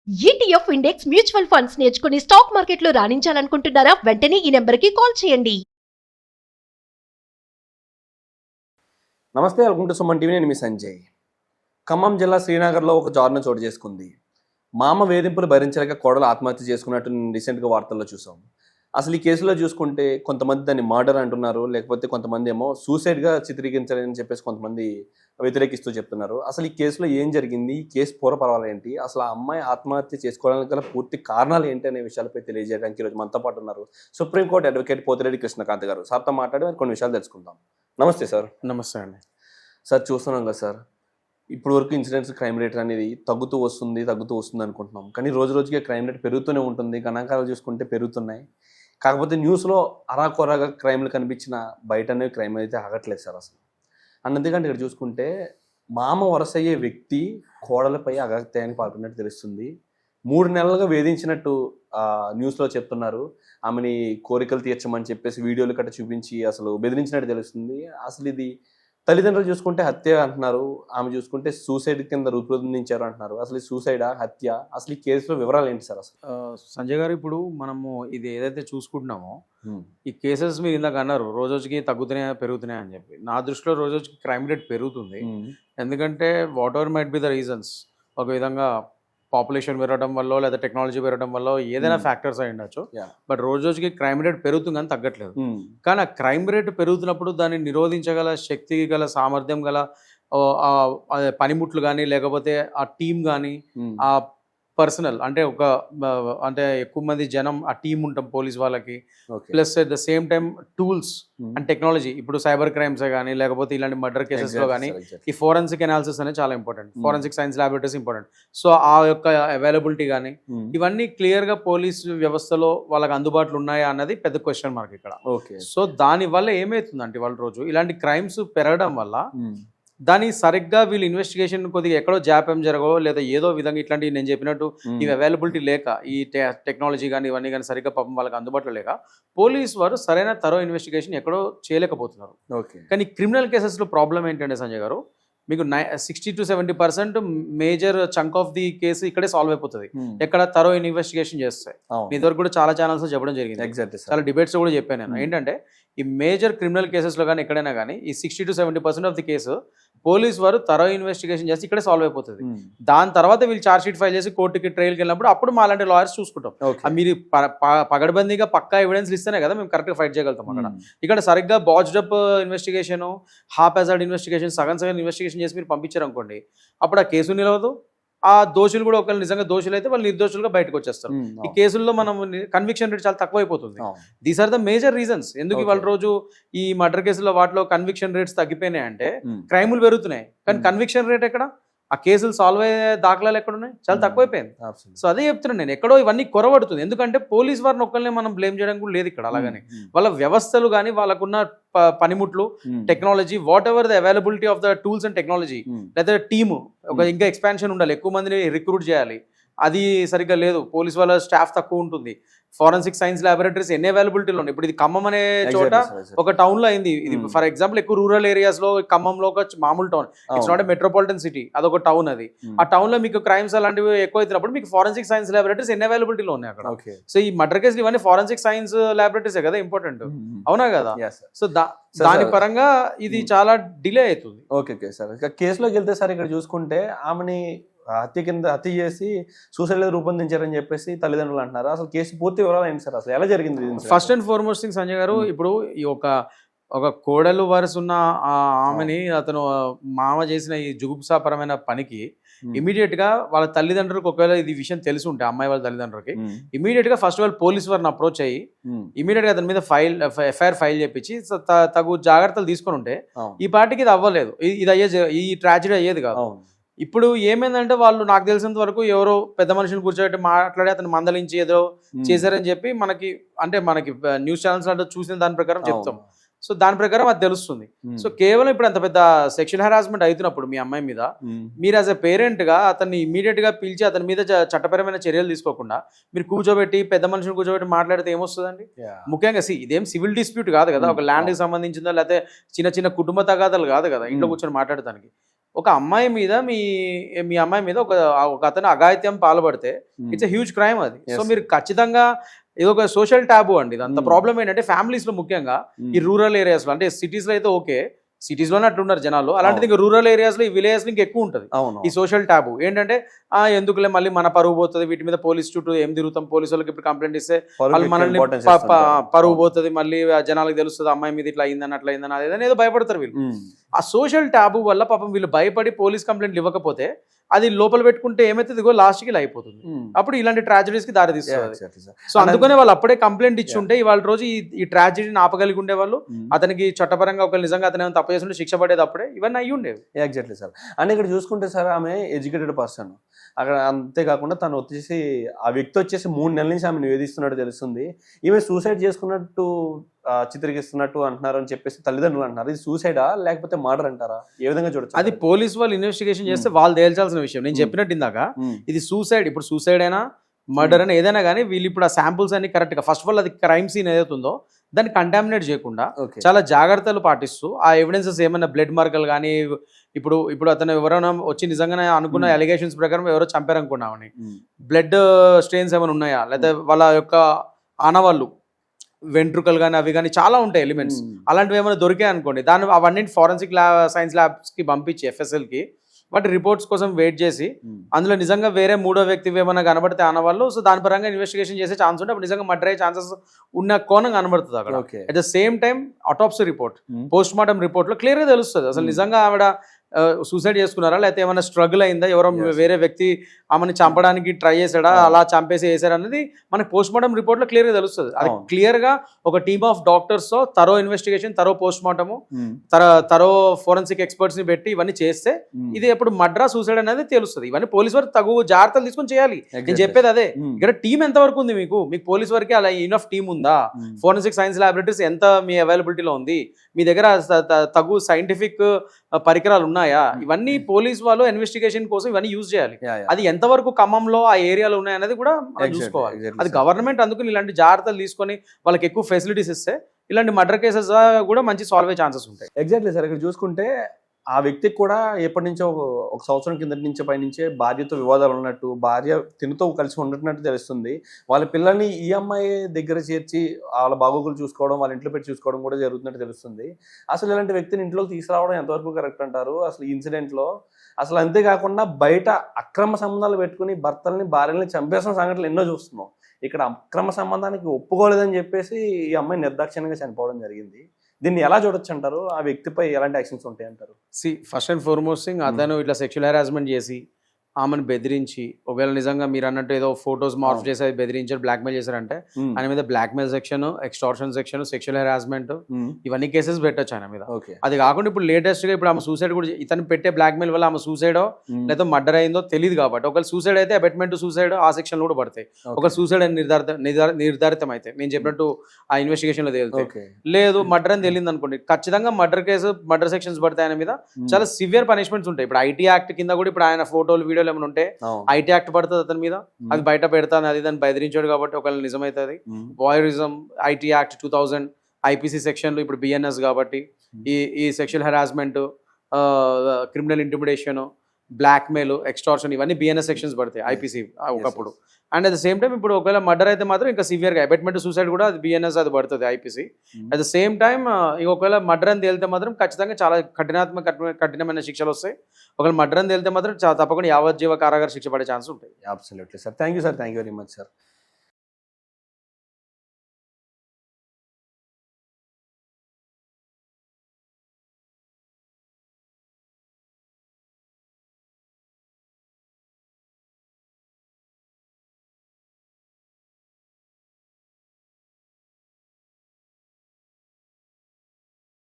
ETF index mutual funds నేర్చుకుని stock మార్కెట్లో రాణించాలనుకుంటున్నారా? వెంటనే ఈ నెంబర్కి కాల్ చేయండి. నమస్తే, వెల్కమ్ టు సుమన్ టీవీ. నేను మీ సంజయ్. ఖమ్మం జిల్లా శ్రీనగర్లో ఒక దారుణం చోటు చేసుకుంది. మామ వేధింపులు భరించలేక కోడలు ఆత్మహత్య చేసుకున్నట్టు రీసెంట్గా వార్తల్లో చూసాం. అసలు ఈ కేసులో చూసుకుంటే కొంతమంది దాన్ని మర్డర్ అంటున్నారు, లేకపోతే కొంతమంది ఏమో సూసైడ్గా చిత్రీకరించాలని చెప్పేసి కొంతమంది వ్యతిరేకిస్తూ చెప్తున్నారు. అసలు ఈ కేసులో ఏం జరిగింది, ఈ కేసు పూర్వపరాలు ఏంటి, అసలు ఆ అమ్మాయి ఆత్మహత్య చేసుకోవడానికి గల పూర్తి కారణాలు ఏంటి అనే విషయాలపై తెలియజేయడానికి ఈరోజు మనతో పాటు ఉన్నారు సుప్రీంకోర్టు అడ్వకేట్ పోతిరెడ్డి కృష్ణకాంత్ గారు. సార్తో మాట్లాడి కొన్ని విషయాలు తెలుసుకుందాం. నమస్తే సార్. నమస్తే అండి. సార్, చూస్తున్నాం కదా సార్, ఇప్పుడు వరకు ఇన్సిడెంట్స్ క్రైమ్ రేట్ అనేది తగ్గుతూ వస్తుంది అనుకుంటున్నాం. కానీ రోజు రోజుకి క్రైమ్ రేట్ పెరుగుతూనే ఉంటుంది. గణాంకాలు చూసుకుంటే పెరుగుతున్నాయి. కాకపోతే న్యూస్లో అరాకొరగా క్రైమ్లు కనిపించిన బయట అనేవి క్రైమ్ అయితే ఆగట్లేదు సార్ అసలు. ఎందుకంటే ఇక్కడ చూసుకుంటే మామ వరసయ్యే వ్యక్తి కోడలపై అగత్యానికి పాల్పడినట్టు తెలుస్తుంది. 3 నెలలుగా వేధించినట్టు న్యూస్లో చెప్తున్నారు. ఆమెని కోరికలు తీర్చమని చెప్పేసి వీడియోలు కట్ట చూపించి అసలు బెదిరించినట్టు తెలుస్తుంది. అసలు ఇది తల్లిదండ్రులు చూసుకుంటే హత్య అంటున్నారు, ఆమె చూసుకుంటే సూసైడ్ కింద రూపొందించారు అంటున్నారు. అసలు ఈ సూసైడా, హత్య, అసలు ఈ కేసులో వివరాలు ఏంటి సార్ అసలు? సంజయ్ గారు, ఇప్పుడు మనము ఇది ఏదైతే చూసుకుంటున్నామో ఈ కేసెస్ మీరు ఇందాక అన్నారు రోజు రోజుకి తగ్గుతున్నాయా పెరుగుతున్నాయా అని చెప్పి. నా దృష్టిలో రోజు రోజుకి క్రైమ్ రేట్ పెరుగుతుంది. ఎందుకంటే what ever might be the reasons, ఒక విధంగా పాపులేషన్ పెరగడం వల్ల లేదా టెక్నాలజీ పెరగడం వల్ల ఏదైనా ఫ్యాక్టర్స్ అయి ఉండొచ్చు. బట్ రోజు రోజుకి క్రైమ్ రేట్ పెరుగుతుంది కానీ తగ్గట్లేదు. కానీ ఆ క్రైమ్ రేట్ పెరుగుతున్నప్పుడు దాన్ని నిరోధించగల శక్తి గల సామర్థ్యం గల పనిముట్లు కానీ లేకపోతే ఆ టీం కానీ ఆ పర్సనల్ అంటే ఎక్కువ మంది జనం ఆ టీం ఉంటాం పోలీస్ వాళ్ళకి, plus at the same time tools and technology. ఇప్పుడు సైబర్ క్రైమ్స్ కానీ లేకపోతే ఇలాంటి మర్డర్ కేసెస్ లో కానీ ఈ ఫోరెన్సిక్ అనాలిసిస్ అనేది చాలా important. Forensic science laboratories important. So ఆ యొక్క అవైలబిలిటీ కానీ ఇవన్నీ క్లియర్ గా పోలీస్ వ్యవస్థలో వాళ్ళకి అందుబాటులో ఉన్నాయా అన్నది పెద్ద క్వశ్చన్ మార్క్ ఇక్కడ. సో దాని వల్ల ఏమవుతుందంటే వాళ్ళ రోజు ఇలాంటి క్రైమ్స్ పెరగడం వల్ల దాని సరిగ్గా వీళ్ళు ఇన్వెస్టిగేషన్ కొద్దిగా ఎక్కడో జాప్యం జరగో లేదా ఏదో విధంగా ఇట్లాంటి నేను చెప్పినట్టు ఇవి అవైలబిలిటీ లేక ఈ టెక్నాలజీ కానీ ఇవన్నీ కానీ సరిగ్గా పాపం వాళ్ళకి అందుబాటులో లేక పోలీస్ వారు సరైన తరో ఇన్వెస్టిగేషన్ ఎక్కడో చేయలేకపోతున్నారు. కానీ క్రిమినల్ కేసెస్లో ప్రాబ్లం ఏంటంటే సంజయ్ గారు, మీకు 60 to 70% major chunk of the case ఇక్కడే సాల్వ్ అయిపోతుంది ఎక్కడ తరో ఇన్వెస్టిగేషన్ చేస్తాయి. ఇదివరకు కూడా చాలా ఛానల్స్ చెప్పడం జరిగింది, చాలా డిబేట్స్ కూడా చెప్పాను నేను. ఏంటంటే ఈ మేజర్ క్రిమినల్ కేసెస్లో కానీ ఎక్కడైనా కానీ ఈ 60 to 70% of the case police వారు తరో ఇన్వెస్టిగేషన్ చేసి ఇక్కడే సాల్వ్ అయిపోతుంది. దాని తర్వాత వీళ్ళు ఛార్జ్ షీట్ ఫైల్ చేసి కోర్టుకి ట్రయల్కి వెళ్ళినప్పుడు అప్పుడు మా లాంటి లాయర్స్ చూసుకుంటాం. మీరు పగడబందీగా పక్కా ఎవిడెన్స్ ఇస్తేనే కదా మేము కరెక్ట్గా ఫైట్ చేయగలుగుతాం. అక్కడ ఇక్కడ సరిగ్గా botched up investigation, half hazard investigation, సగం ఇన్వెస్టిగేషన్ చేసి మీరు పంపించారు అనుకోండి, అప్పుడు ఆ కేసు నిలవదు. ఆ దోషులు కూడా ఒకవేళ నిజంగా దోషులు అయితే వాళ్ళు నిర్దోషులుగా బయటకు వచ్చేస్తారు. ఈ కేసుల్లో మనం కన్విక్షన్ రేట్ చాలా తక్కువ అయిపోతుంది. These are the major reasons ఎందుకు ఇవాళ రోజు ఈ మర్డర్ కేసుల్లో వాటిలో కన్విక్షన్ రేట్స్ తగ్గిపోయినాయి అంటే క్రైములు పెరుగుతున్నాయి కానీ కన్విక్షన్ రేట్ ఎక్కడ, ఆ కేసులు సాల్వ్ అయ్యే దాఖలాలు ఎక్కడున్నాయి, చాలా తక్కువైపోయింది. సో అదే చెప్తున్నాను నేను, ఎక్కడో ఇవన్నీ కొరబడుతుంది. ఎందుకంటే పోలీస్ వారిని ఒక్కరిని మనం బ్లేమ్ చేయడం కూడా లేదు ఇక్కడ. అలాగనే వాళ్ళ వ్యవస్థలు కానీ వాళ్ళకున్న పనిముట్లు, technology, what ever the availability of the tools and technology, లేదా టీము ఇంకా ఎక్స్పాన్షన్ ఉండాలి, ఎక్కువ మందిని రిక్రూట్ చేయాలి, అది సరిగ్గా లేదు. పోలీస్ వాళ్ళ స్టాఫ్ తక్కువ ఉంటుంది. ఫోరెన్సిక్ సైన్స్ ల్యాబొరేటరీస్ ఎన్ని అవైలబిలిటీలో ఉన్నాయి. ఇప్పుడు ఇది ఖమ్మం అనే చోట ఒక టౌన్ లో అయింది. ఇది ఫర్ ఎగ్జాంపుల్ ఎక్కువ రూరల్ ఏరియాస్ లో ఖమ్మంలో ఒక మామూలు town, it's not a metropolitan city, అదొక టౌన్. అది ఆ టౌన్ లో మీకు క్రైమ్స్ అలాంటివి ఎక్కువ అవుతున్నప్పుడు మీకు ఫోరెన్సిక్ సైన్స్ ల్యాబొరేటరీస్ ఎన్ని అవైలబిలిటీలో ఉన్నాయి అక్కడ. సో ఈ మర్డర్ కేసులు ఇవన్నీ ఫోరెన్సిక్ సైన్స్ ల్యాబొరేటరీసే కదా ఇంపార్టెంట్, అవునా కదా? సో దాని పరంగా ఇది చాలా డిలే అవుతుంది. ఓకే సార్, ఇక కేసులోకి వెళ్తే సార్ ఇక్కడ చూసుకుంటే ఆమెని హత్య చేసి సూసైడ్ రూపొందించారని చెప్పేసి తల్లిదండ్రులు అంటున్నారు. అసలు కేసు పూర్తి వివరాలు ఏంటి సార్, అసలు ఎలా జరిగింది? First and foremost thing Sanjay గారు, ఇప్పుడు ఈ ఒక కోడలు వరుస ఉన్న ఆమెని అతను మామ చేసిన ఈ జుగుప్సాపరమైన పనికి ఇమీడియట్ గా వాళ్ళ తల్లిదండ్రులకు ఒకవేళ ఇది విషయం తెలిసి ఉంటే అమ్మాయి వాళ్ళ తల్లిదండ్రులకి ఇమీడియట్ గా ఫస్ట్ వాళ్ళు పోలీస్ వారిని అప్రోచ్ అయ్యి ఇమీడియట్ గా అతని మీద ఎఫ్ఐఆర్ ఫైల్ చేపించి తగు జాగ్రత్తలు తీసుకొని ఉంటే ఈ పార్టీకి ఇది అవ్వలేదు, ఈ ట్రాజడీ అయ్యేది కాదు. ఇప్పుడు ఏమైందంటే వాళ్ళు నాకు తెలిసినంత వరకు ఎవరో పెద్ద మనుషులు కూర్చోబెట్టి మాట్లాడి అతను మందలించి ఏదో చేశారని చెప్పి మనకి న్యూస్ ఛానల్స్ అంటే చూసిన దాని ప్రకారం చెప్తాం. సో దాని ప్రకారం అది తెలుస్తుంది. సో కేవలం ఇప్పుడు అంత పెద్ద సెక్షువల్ హెరాస్మెంట్ అవుతున్నప్పుడు మీ అమ్మాయి మీద మీరు యాజ్ ఎ పేరెంట్ గా అతన్ని ఇమీడియట్ గా పిలిచి అతని మీద చట్టపరమైన చర్యలు తీసుకోకుండా మీరు కూర్చోబెట్టి పెద్ద మనుషులు కూర్చోబెట్టి మాట్లాడితే ఏమొస్తుందండి? ముఖ్యంగా ఇదేం సివిల్ డిస్ప్యూట్ కాదు కదా, ఒక ల్యాండ్ కి సంబంధించిందో లేకపోతే చిన్న చిన్న కుటుంబ తగాదాలు కాదు కదా ఇంట్లో కూర్చొని మాట్లాడటానికి. ఒక అమ్మాయి మీద మీ అమ్మాయి మీద ఒక అతను అఘాయిత్యం పాల్పడితే ఇట్స్ ఎ హ్యూజ్ క్రైమ్ అది. సో మీరు ఖచ్చితంగా ఇది ఒక సోషల్ టాబు అండి. ఇది అంత ప్రాబ్లం ఏంటంటే ఫ్యామిలీస్ లో ముఖ్యంగా ఈ రూరల్ ఏరియాస్ లో, అంటే సిటీస్ లో అయితే ఓకే, సిటీస్ లోనే అట్లున్నారు జనాలు, అలాంటిది ఇంకా రూరల్ ఏరియాస్ లో, ఈ విలేజెస్ లో ఇంకా ఎక్కువ ఉంటుంది ఈ సోషల్ టాబు. ఏంటంటే ఎందుకులే మళ్ళీ మన పరువు పోతుంది, వీటి మీద పోలీస్ చుట్టూ ఏం తిరుగుతాం, పోలీసు వాళ్ళకి ఇప్పుడు కంప్లైంట్ ఇస్తే వాళ్ళు మనల్ని పరువు పోతుంది, మళ్ళీ జనాలకు తెలుస్తుంది అమ్మాయి మీద ఇట్లా అయిందని అట్లా అయిందని అదేదని ఏదో భయపడతారు వీళ్ళు. ఆ సోషల్ టాబు వల్ల పాపం వీళ్ళు భయపడి పోలీస్ కంప్లైంట్లు ఇవ్వకపోతే అది లోపల పెట్టుకుంటే ఏమైతుంది, ఇదిగో లాస్ట్ కి ఇలా అయిపోతుంది. అప్పుడు ఇలాంటి ట్రాజడీస్ కి దారి తీస్తుంది. సో అందుకనే వాళ్ళు అప్పుడే కంప్లైంట్ ఇచ్చి ఉంటే ఇవాళ రోజు ఈ ట్రాజడీని ఆపగలిగి ఉండేవాళ్ళు. అతనికి చట్టపరంగా ఒక నిజంగా అతను ఏమైనా తప్పు చేస్తుంటే శిక్ష పడేది అప్పుడే, ఇవన్నీ అయ్యి ఉండేవి. Exactly sir. అండ్ ఇక్కడ చూసుకుంటే సార్ ఆమె ఎడ్యుకేటెడ్ పర్సన్, అక్కడ అంతేకాకుండా తను వచ్చేసి ఆ వ్యక్తి వచ్చేసి 3 నెలల నుంచి ఆమె నివేదిస్తున్నట్టు తెలుస్తుంది. ఈమె సూసైడ్ చేసుకున్నట్టు చిత్రీకరిస్తున్నట్టు అంటున్నారు అని చెప్పేసి తల్లిదండ్రులు అంటున్నారు. ఇది సూసైడా లేకపోతే మర్డర్ అంటారా? ఏ విధంగా చూడొచ్చు? అది పోలీస్ వాళ్ళు ఇన్వెస్టిగేషన్ చేస్తే వాళ్ళు తేల్చాల్సిన విషయం. నేను చెప్పినట్టు ఇందాక ఇది సూసైడ్, ఇప్పుడు సూసైడ్ అయినా మర్డర్ అయినా ఏదైనా కానీ వీళ్ళు ఇప్పుడు ఆ శాంపుల్స్ అన్ని కరెక్ట్ గా, ఫస్ట్ ఆఫ్ ఆల్ అది క్రైమ్ సీన్ ఏదైతుందో దాన్ని కంటామినేట్ చేయకుండా చాలా జాగ్రత్తలు పాటిస్తూ ఆ ఎవిడెన్సెస్ ఏమైనా బ్లడ్ మార్కలు కానీ, ఇప్పుడు అతను ఎవరైనా వచ్చి నిజంగానే అనుకున్న అలిగేషన్స్ ప్రకారం ఎవరో చంపారనుకున్నామని బ్లడ్ స్టెయిన్స్ ఏమైనా ఉన్నాయా, లేదా వాళ్ళ యొక్క ఆనవాళ్ళు వెంట్రుకలు కానీ అవి కానీ చాలా ఉంటాయి ఎలిమెంట్స్, అలాంటివి ఏమైనా దొరికాయి అనుకోండి, దాన్ని అవన్నీ ఫారెన్సిక్ సైన్స్ ల్యాబ్స్ కి పంపించి FSL కి వాటి రిపోర్ట్స్ కోసం వెయిట్ చేసి అందులో నిజంగా వేరే మూడో వ్యక్తి ఏమైనా కనబడితే ఆనవాళ్ళు, సో దాని పరంగా ఇన్వెస్టిగేషన్ చేసే ఛాన్స్ ఉంటే అప్పుడు నిజంగా మర్డర్ అయ్యే ఛాన్సెస్ ఉన్న కోణం కనబడుతుంది అక్కడ. At the same time autopsy report, post mortem report లో క్లియర్ గా తెలుస్తుంది అసలు నిజంగా ఆవిడ సూసైడ్ చేసుకున్నారా, లేకపోతే ఏమైనా స్ట్రగుల్ అయిందా, ఎవరో వేరే వ్యక్తి ఆమెను చంపడానికి ట్రై చేశాడా, అలా చంపేసి వేసారు అనేది మనకి పోస్ట్ మార్టం రిపోర్ట్ లో క్లియర్ గా తెలుస్తుంది. అది క్లియర్ గా ఒక టీమ్ ఆఫ్ డాక్టర్స్ తో thorough investigation, thorough post mortem, thorough forensic experts ని పెట్టి ఇవన్నీ చేస్తే ఇది ఎప్పుడు మర్డరా సూసైడ్ అనేది తెలుస్తుంది. ఇవన్నీ పోలీస్ వారికి తగు జాగ్రత్తలు తీసుకొని చేయాలి. నేను చెప్పేది అదే. ఇక్కడ టీం ఎంత వరకు ఉంది మీకు పోలీస్ వరకు అలా ఇనఫ్ టీం ఉందా, ఫోరెన్సిక్ సైన్స్ ల్యాబొరేటరీస్ ఎంత మీ అవైలబిలిటీలో ఉంది, మీ దగ్గర తగు సైంటిఫిక్ పరికరాలు ఉన్నాయా, ఇవన్నీ పోలీస్ వాళ్ళు ఇన్వెస్టిగేషన్ కోసం ఇవన్నీ యూజ్ చేయాలి. అది ఎంతవరకు ఖమ్మంలో ఆ ఏరియాలో ఉన్నాయనేది కూడా మనం చూసుకోవాలి. అది గవర్నమెంట్ అందుకని ఇలాంటి జాగ్రత్తలు తీసుకొని వాళ్ళకి ఎక్కువ ఫెసిలిటీస్ ఇస్తే ఇలాంటి మర్డర్ కేసెస్ కూడా మంచి సాల్వ్ అయ్యే ఛాన్సెస్ ఉంటాయి. Exactly sir. ఇక్కడ చూసుకుంటే ఆ వ్యక్తికి కూడా ఎప్పటి నుంచో ఒక సంవత్సరం కిందటి నుంచి పైనుంచే భార్యతో వివాదాలు ఉన్నట్టు, భార్య తినతో కలిసి ఉండట్టు తెలుస్తుంది. వాళ్ళ పిల్లల్ని ఈ అమ్మాయి దగ్గర చేర్చి వాళ్ళ బాగోగులు చూసుకోవడం, వాళ్ళ ఇంట్లో పెట్టి చూసుకోవడం కూడా జరుగుతున్నట్టు తెలుస్తుంది. అసలు ఇలాంటి వ్యక్తిని ఇంట్లోకి తీసుకురావడం ఎంతవరకు కరెక్ట్ అంటారు అసలు ఈ ఇన్సిడెంట్లో? అసలు అంతేకాకుండా బయట అక్రమ సంబంధాలు పెట్టుకుని భర్తల్ని భార్యల్ని చంపేసిన సంఘటనలు ఎన్నో చూస్తున్నాం. ఇక్కడ అక్రమ సంబంధానికి ఒప్పుకోలేదని చెప్పేసి ఈ అమ్మాయి నిర్దాక్షిణ్యంగా చనిపోవడం జరిగింది. దీన్ని ఎలా చూడొచ్చు అంటారు? ఆ వ్యక్తిపై ఎలాంటి యాక్షన్స్ ఉంటాయి అంటారు? ఫస్ట్ అండ్ ఫార్మోస్ట్ థింగ్, అతను ఇట్లా సెక్షువల్ హెరాస్మెంట్ చేసి ఆమెను బెదిరించి, ఒకవేళ నిజంగా మీరు అన్నట్టు ఏదో ఫొటోస్ మార్ఫ్ చేసి బెదిరించారు, బ్లాక్మెయిల్ చేశారంటే ఆయన మీద blackmail section, extortion section, sexual harassment ఇవన్నీ కేసెస్ పెట్టొచ్చు ఆయన మీద. అది కాకుండా ఇప్పుడు లేటెస్ట్ గా ఇప్పుడు ఆమె సూసైడ్ కూడా, ఇతను పెట్టే బ్లాక్మెయిల్ వల్ల ఆమె సూసైడో లేదా మర్డర్ అయిందో తెలియదు కాబట్టి, ఒకవేళ సూసైడ్ అయితే అబెట్మెంట్ టు సూసైడ్ ఆ సెక్షన్ కూడా పడతాయి. ఒక సూసైడ్ అని నిర్ధారితం అయితే నేను చెప్పినట్టు ఆ ఇన్వెస్టిగేషన్ లో తేలితే, లేదు మర్డర్ అని తెలియదు అనుకోండి, ఖచ్చితంగా మర్డర్ కేసు, మర్డర్ సెక్షన్స్ పడతాయి ఆయన మీద. చాలా సివియర్ పనిష్మెంట్స్ ఉంటాయి. ఇప్పుడు IT యాక్ట్ కింద కూడా ఇప్పుడు ఆయన ఫోటోలు వీడియోలు ఏమైనా ఉంటే IT యాక్ట్ పడుతుంది అతని మీద, అది బయట పెడతాను అది దాన్ని బెదిరించాడు కాబట్టి ఒకవేళ నిజమైతుంది. వాయరిజం IT యాక్ట్ 2000 IPC సెక్షన్లు ఇప్పుడు BNS కాబట్టి ఈ sexual harassment, criminal intimidation, blackmail, extortion ఇవన్నీ BNS సెక్షన్స్ పడతాయి IPC ఒకప్పుడు. And at the same time ఇప్పుడు ఒకవేళ మర్డర్ అయితే మాత్రం ఇంకా సివియర్గా అబెట్మెంట్ సూసైడ్ కూడా అది BNS అది పడుతుంది IPC. At the same time ఒకవేళ మర్డర్ అని తేలితే మాత్రం ఖచ్చితంగా చాలా కఠినమైన శిక్షలు వస్తాయి. ఒకవేళ మర్డర్ అని తేలితే మాత్రం తప్పకుండా యావజ్జీవ కారాగార శిక్ష పడే ఛాన్స్ ఉంటాయి. Absolutely sir. Thank you sir. Thank you very much sir.